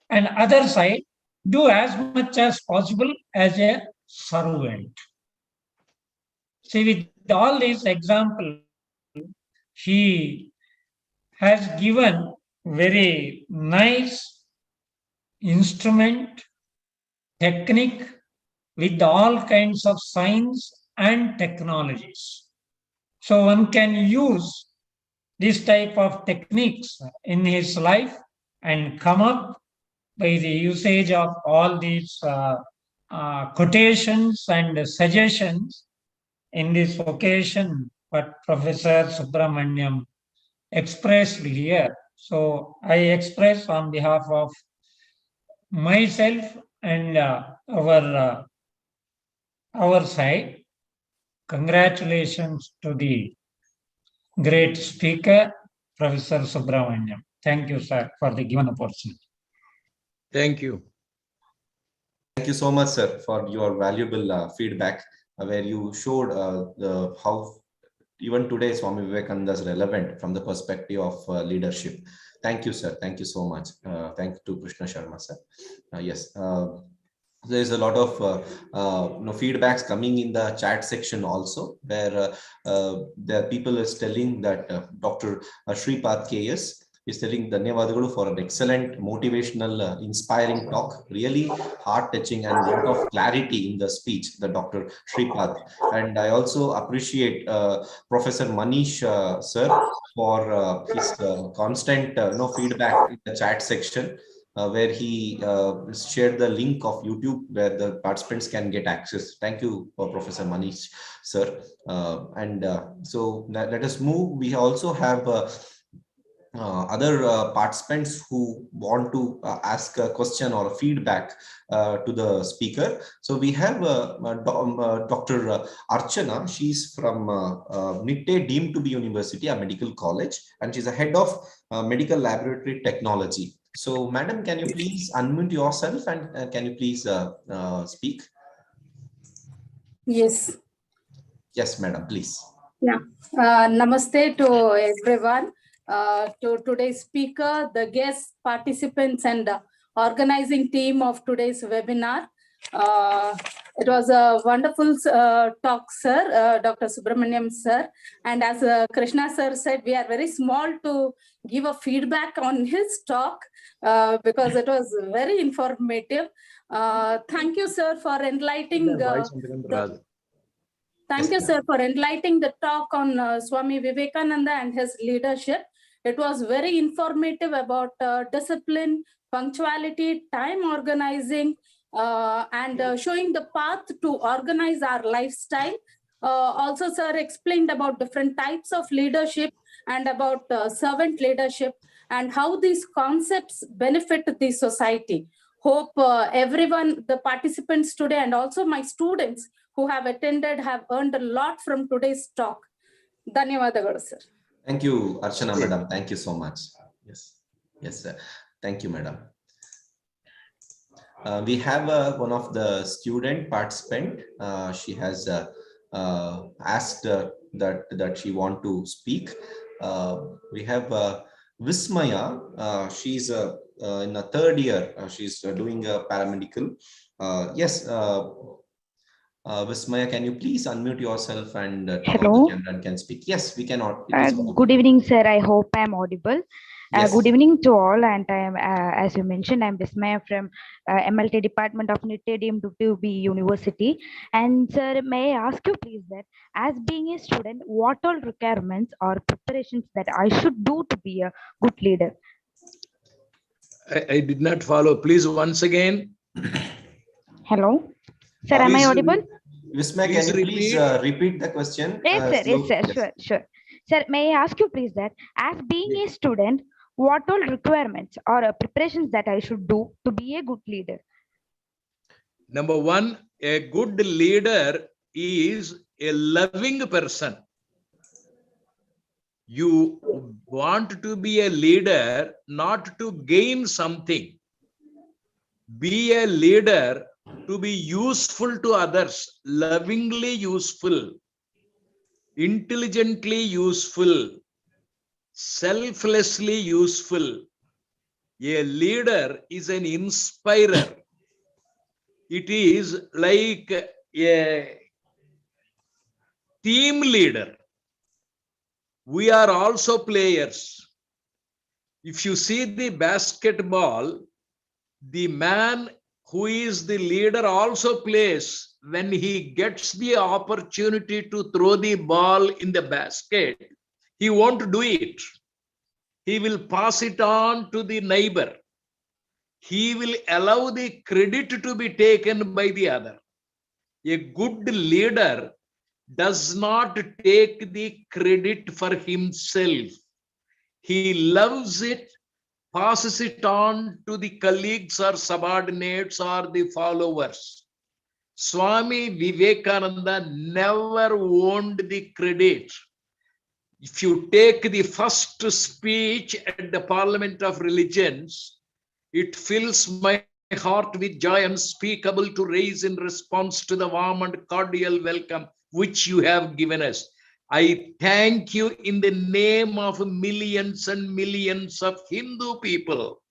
And other side, do as much as possible as a servant. See, with all these examples, he has given very nice instrument, technique with all kinds of science and technologies. So one can use this type of techniques in his life and come up by the usage of all these quotations and suggestions in this occasion what Professor Subrahmanyam expressed here. So I express on behalf of myself and our side, congratulations to the great speaker, Professor Subrahmanyam. Thank you, sir, for the given opportunity. Thank you. Thank you so much, sir, for your valuable feedback, where you showed how even today Swami Vivekananda is relevant from the perspective of leadership. Thank you, sir. Thank you so much. Thank you to Krishna Sharma, sir. Yes. There's a lot of feedbacks coming in the chat section also, where the people is telling that Dr. Shripad KS is telling Dhanyavadagalu for an excellent, motivational, inspiring talk, really heart-touching and a lot of clarity in the speech, the Dr. Shripad. And I also appreciate Professor Manish, sir, for his constant feedback in the chat section. Where he shared the link of YouTube where the participants can get access. Thank you, Professor Manish, sir. So let us move. We also have other participants who want to ask a question or a feedback to the speaker. So we have Dr. Archana. She's from Nitte deemed to be university, a medical college, and she's a head of medical laboratory technology. So, madam, can you please unmute yourself and can you please speak? Yes. Yes, madam, please. Yeah. Namaste to everyone, to today's speaker, the guests, participants, and organizing team of today's webinar. It was a wonderful talk, sir, Dr. Subrahmanyam, sir. And as Krishna, sir, said, we are very small to give a feedback on his talk because it was very informative. Thank you, sir, for enlightening Thank you, sir, for enlightening the talk on Swami Vivekananda and his leadership. It was very informative about discipline, punctuality, time organizing, and showing the path to organize our lifestyle. Also, sir explained about different types of leadership and about servant leadership and how these concepts benefit the society. Hope everyone, the participants today, and also my students who have attended have earned a lot from today's talk. Dhanyavadagalu, sir. Thank you, Archana, madam. Thank you so much. Yes, yes, sir. Thank you, madam. We have one of the student participant. She has asked that she want to speak. We have Vismaya. She's in a third year. She's doing a paramedical. Yes. Vismaya, can you please unmute yourself and turn on the camera and can speak? Yes, we cannot. Good evening, sir. I hope I'm audible. Yes. Good evening to all. And I'm, as you mentioned, I'm Vismaya from MLT Department of Nitte deemed to be University. And sir, may I ask you please that as being a student, what all requirements or preparations that I should do to be a good leader? I did not follow. Please, once again. Hello. Sir, am I audible? Vismaya, can you please repeat the question? Yes, sir. Yes, sir. Yes. Sure. Sir, may I ask you please that as being a student, what all requirements or preparations that I should do to be a good leader? Number one, a good leader is a loving person. You want to be a leader not to gain something. Be a leader to be useful to others, lovingly useful, intelligently useful, selflessly useful. A leader is an inspirer. It is like a team leader. We are also players. If you see the basketball, the man who is the leader also plays when he gets the opportunity to throw the ball in the basket, he won't do it. He will pass it on to the neighbor. He will allow the credit to be taken by the other. A good leader does not take the credit for himself. He loves it, passes it on to the colleagues or subordinates or the followers. Swami Vivekananda never owned the credit. If you take the first speech at the Parliament of Religions, it fills my heart with joy unspeakable to raise in response to the warm and cordial welcome which you have given us. I thank you in the name of millions and millions of Hindu people.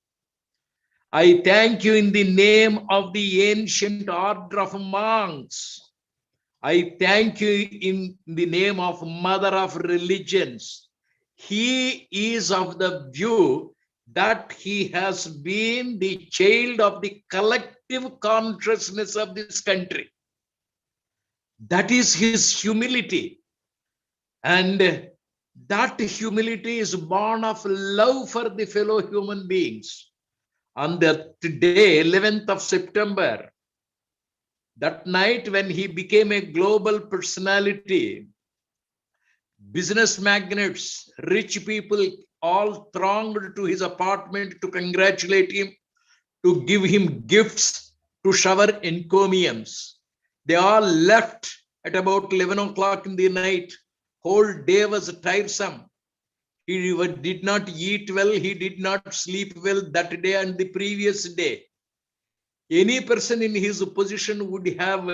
I thank you in the name of the ancient order of monks. I thank you in the name of Mother of Religions. He is of the view that he has been the child of the collective consciousness of this country. That is his humility. And that humility is born of love for the fellow human beings. On the day, 11th of September, that night when he became a global personality, business magnates, rich people all thronged to his apartment to congratulate him, to give him gifts, to shower encomiums. They all left at about 11 o'clock in the night. Whole day was tiresome. He did not eat well, he did not sleep well that day and the previous day. Any person in his position would have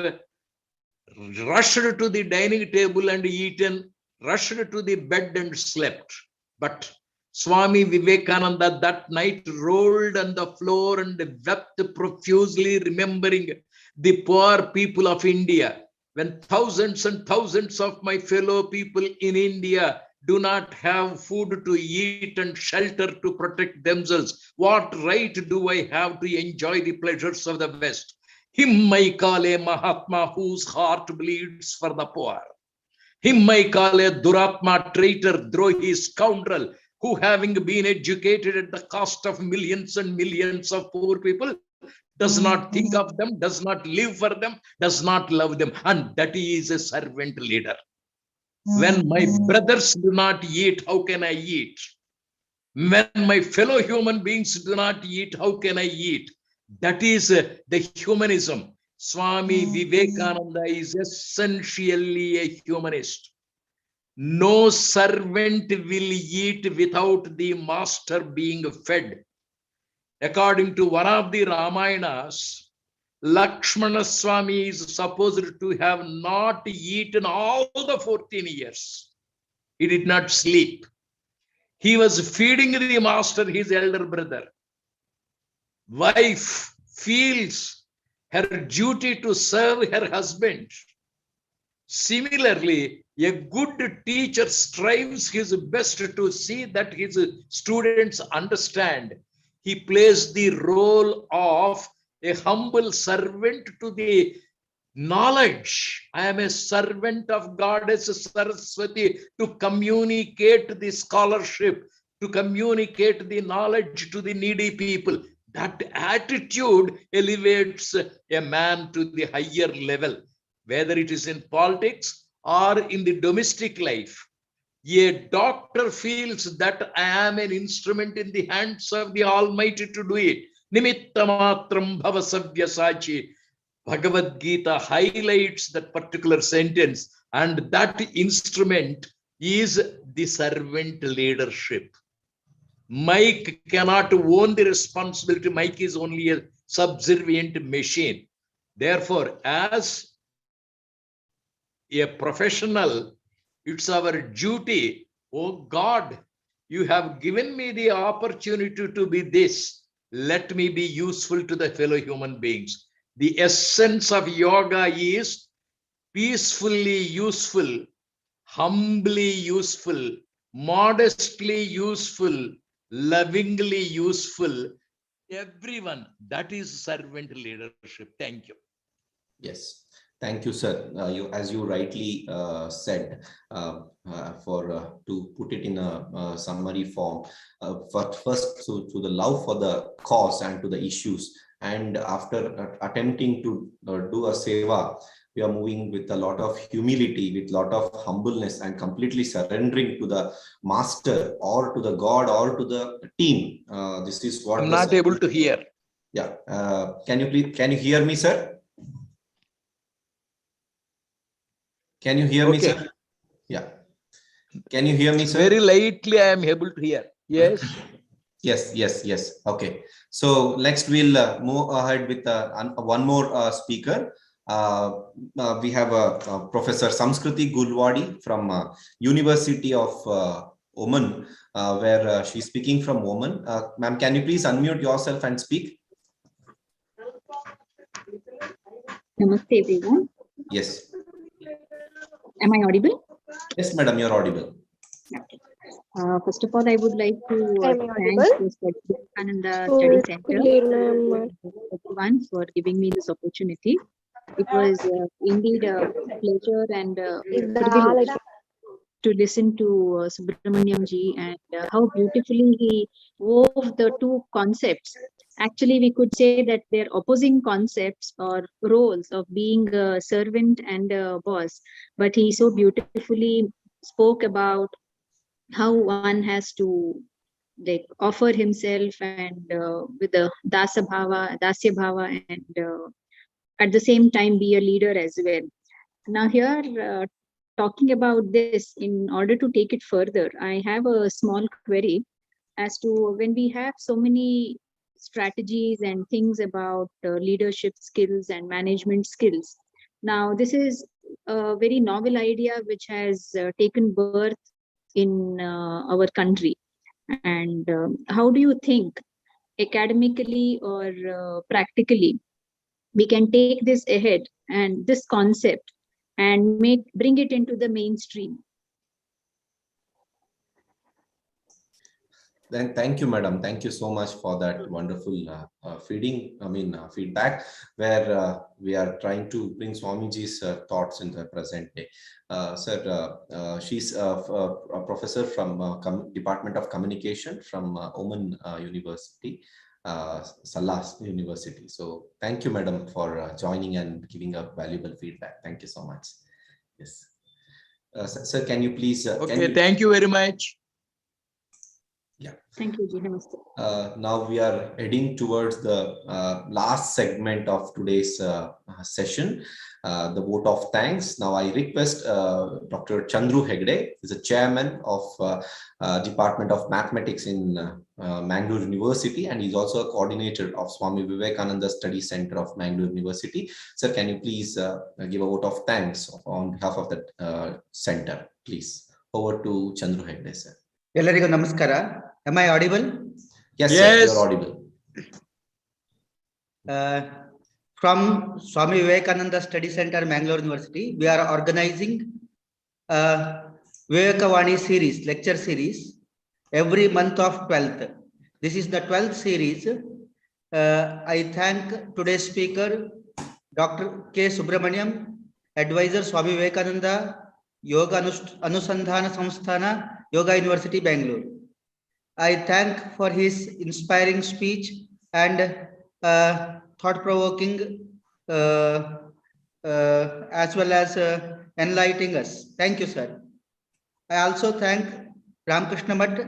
rushed to the dining table and eaten, rushed to the bed and slept. But Swami Vivekananda that night rolled on the floor and wept profusely, remembering the poor people of India. When thousands and thousands of my fellow people in India do not have food to eat and shelter to protect themselves, what right do I have to enjoy the pleasures of the West? Him I call a Mahatma whose heart bleeds for the poor. Him I call a Duratma, traitor, drohi, scoundrel, who having been educated at the cost of millions and millions of poor people, does not think of them, does not live for them, does not love them. And that is a servant leader. When my brothers do not eat, how can I eat? When my fellow human beings do not eat, how can I eat? That is the humanism. Swami Vivekananda is essentially a humanist. No servant will eat without the master being fed. According to one of the Ramayanas, Lakshmana Swami is supposed to have not eaten all the 14 years. He did not sleep. He was feeding the master, his elder brother. Wife feels her duty to serve her husband. Similarly, a good teacher strives his best to see that his students understand. He plays the role of a humble servant to the knowledge. I am a servant of Goddess Saraswati to communicate the scholarship, to communicate the knowledge to the needy people. That attitude elevates a man to the higher level, whether it is in politics or in the domestic life. A doctor feels that I am an instrument in the hands of the Almighty to do it. Nimittamatram bhavasavyasachi. Bhagavad Gita highlights that particular sentence, and that instrument is the servant leadership. Mike cannot own the responsibility. Mike is only a subservient machine. Therefore, as a professional, it's our duty. Oh God, you have given me the opportunity to be this. Let me be useful to the fellow human beings. The essence of yoga is peacefully useful, humbly useful, modestly useful, lovingly useful. Everyone, that is servant leadership. Thank you. Yes, thank you, sir. As you rightly said, to put it in a summary form, first to the love for the cause and to the issues, and after attempting to do a seva, we are moving with a lot of humility, with a lot of humbleness, and completely surrendering to the master or to the God or to the team. This is what I'm not able to hear. Yeah. Can you hear me, sir? Can you hear me, Okay. sir? Yeah. Can you hear me, sir? Very lightly, I am able to hear. Yes. Yes. Okay. So next we'll move ahead with one more speaker. We have Professor Samskriti Gulwadi from University of Oman, where she's speaking from Oman. Ma'am, can you please unmute yourself and speak? Namaste, everyone. Yes. Am I audible? Yes, madam, you're audible. Okay. First of all, I would like to Am I thank audible? the Vivekananda Study Center everyone for giving me this opportunity. It was indeed a pleasure and privilege to listen to Subrahmanyam ji and how beautifully he wove the two concepts. Actually, we could say that they're opposing concepts or roles of being a servant and a boss. But he so beautifully spoke about how one has to like offer himself and with the dasya bhava, and at the same time be a leader as well. Now here, talking about this, in order to take it further, I have a small query as to when we have so many strategies and things about leadership skills and management skills. Now, this is a very novel idea which has taken birth in our country. And how do you think academically or practically we can take this ahead and this concept and bring it into the mainstream? Then thank you, madam. Thank you so much for that wonderful feedback, where we are trying to bring Swamiji's thoughts in the present day. Sir, she's a professor from Department of Communication from Oman University, Salah University. So thank you, madam, for joining and giving a valuable feedback. Thank you so much. Yes. Sir, can you please? Okay, thank you very much. Yeah. Thank you, Ji. Namaste. Now we are heading towards the last segment of today's session, the vote of thanks. Now I request Dr. Chandru Hegde, who is the chairman of Department of Mathematics in Mangalore University, and he's also a coordinator of Swami Vivekananda Study Center of Mangalore University. Sir, can you please give a vote of thanks on behalf of the center, please? Over to Chandru Hegde, sir. ಎಲ್ಲರಿಗೂ ನಮಸ್ಕಾರ. Am I audible? Yes, Yes. sir, you're audible. From Swami Vivekananda Study Center, Mangalore University, we are organizing Viveka series, lecture series, every month of 12th. This is the 12th series. I thank today's speaker, Dr. K. Subrahmanyam, advisor Swami Vivekananda, Yoga Anusandhana Samsthana, Yoga University, Bangalore. I thank for his inspiring speech and thought-provoking as well as enlightening us. Thank you, sir. I also thank Ramakrishna Math,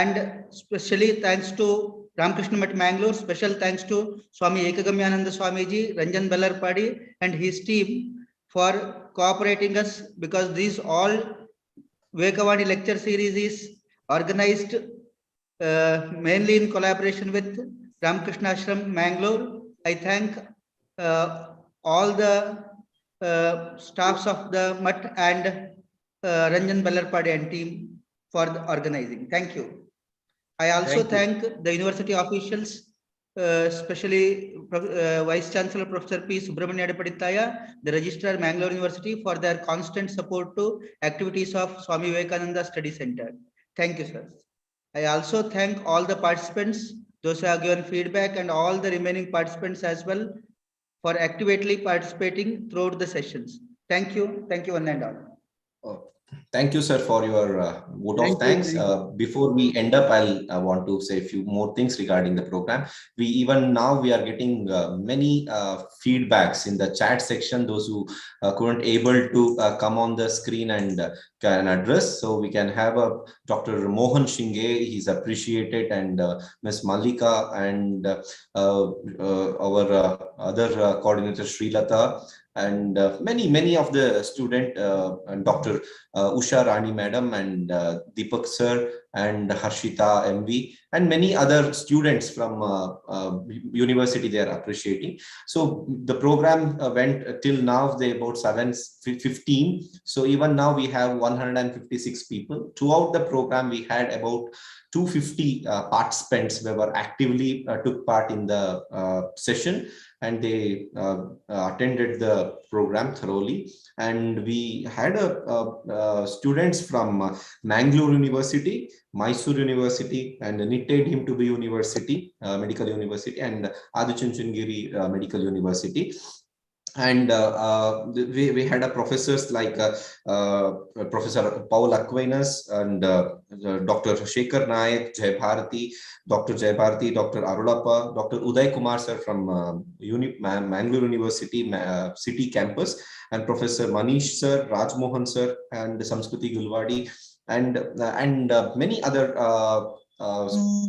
and especially thanks to Ramakrishna Math Mangalore. Special thanks to Swami Ekagamyananda Swamiji, Ranjan Bellarpadi and his team for cooperating us, because these all Vivekavani lecture series is organized mainly in collaboration with Ramakrishna Ashram, Mangalore. I thank all the staffs of the Mutt and Ranjan Bellarpadi and team for the organizing. Thank you. I also thank the university officials, especially Vice Chancellor Professor P. Subrahmanyam Paditaya, the Registrar, Mangalore University, for their constant support to activities of Swami Vivekananda Study Center. Thank you, sir. I also thank all the participants, those who have given feedback, and all the remaining participants as well for actively participating throughout the sessions. Thank you. Thank you, one and all. Thank you, sir, for your vote of Thank you. thanks. Before we end up, I want to say a few more things regarding the program. We are getting many feedbacks in the chat section. Those who couldn't able to come on the screen and can address. So we can have Dr. Mohan Shinge. He's appreciated, and Ms. Malika, and our other coordinator Srilata, and many of the student and Dr. Usha Rani Madam, and Deepak Sir, and Harshita MV, and many other students from university they are appreciating. So the program went till now, they about 7:15. So even now we have 156 people. Throughout the program, we had about 250 participants who were actively took part in the session, and they attended the program thoroughly. And we had students from Mangalore University, Mysore University, and Nitte deemed to be University, Medical University, and Adichunchandgiri Medical University. And we had professors like Professor Paul Aquinas, and Dr. Shekhar Nayak, Jai Bharati, Dr. Arulappa, Dr. Uday Kumar sir from Mangalore University City Campus, and Professor Manish sir, Rajmohan sir, and Samskruti Gulwadi, and many other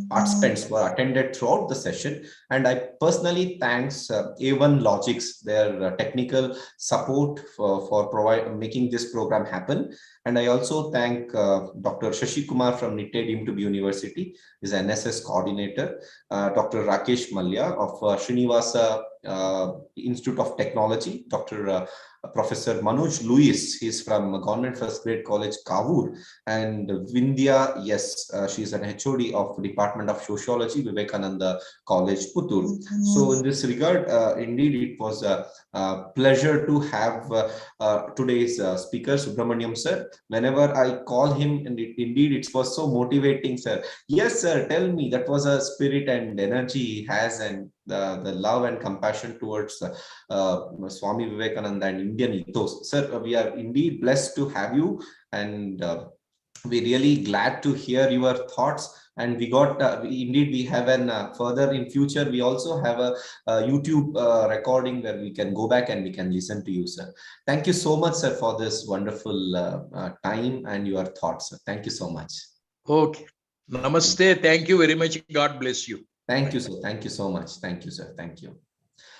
participants were attended throughout the session. And I personally thanks A1 Logics, their technical support for making this program happen. And I also thank Dr. Shashi Kumar from Nitte deemed to be University, is NSS coordinator, Dr. Rakesh Malya of Srinivasa Institute of Technology, Dr. Professor Manoj Lewis, he's from Government First Grade College, Kavur, and Vindhya, yes, she's an HOD of Department of Sociology, Vivekananda College, Puttur. So in this regard, indeed, it was a pleasure to have today's speaker, Subrahmanyam sir. Whenever I call him, and indeed it was so motivating, sir. Yes, sir, tell me, that was a spirit and energy he has, and the love and compassion towards Swami Vivekananda and Indian ethos. Sir, we are indeed blessed to have you, and we're really glad to hear your thoughts. And we got we have an further in future, we also have a YouTube recording where we can go back and we can listen to you, sir. Thank you so much, sir, for this wonderful time and your thoughts, sir. Thank you so much. Okay. Namaste. Thank you very much. God bless you. Thank you, sir. Thank you so much. Thank you, sir. Thank you.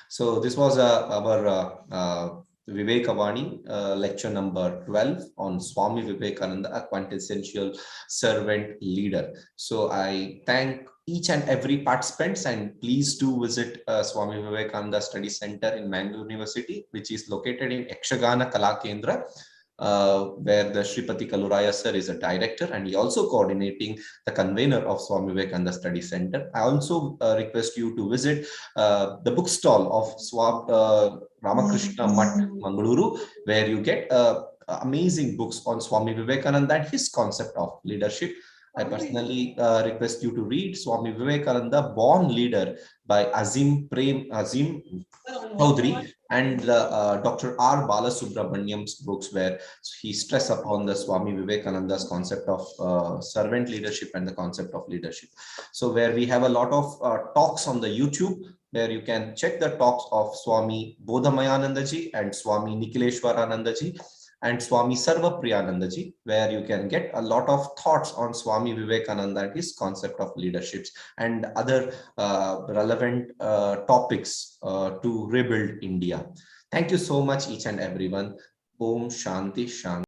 So this was our Viveka Vani, lecture number 12 on Swami Vivekananda, a quintessential servant leader. So I thank each and every participants, and please do visit Swami Vivekananda Study Center in Mangalore University, which is located in Yakshagana Kala Kendra, where the Shripati Kaluraya sir is a director, and he also coordinating the convener of Swami Vivekananda Study Center. I also request you to visit the bookstall of Swami Ramakrishna Math, Mangaluru, where you get amazing books on Swami Vivekananda and his concept of leadership. I personally request you to read Swami Vivekananda, Born Leader by Azim Chaudhary, and Dr. R. Balasubramaniam's books, where he stress upon the Swami Vivekananda's concept of servant leadership and the concept of leadership. So where we have a lot of talks on the YouTube, where you can check the talks of Swami Bodhamayanandaji and Swami Nikhileshwaranandaji and Swami Sarvapriyanandaji, where you can get a lot of thoughts on Swami Vivekananda and his concept of leaderships and other relevant topics to rebuild India. Thank you so much, each and everyone. Om Shanti Shanti.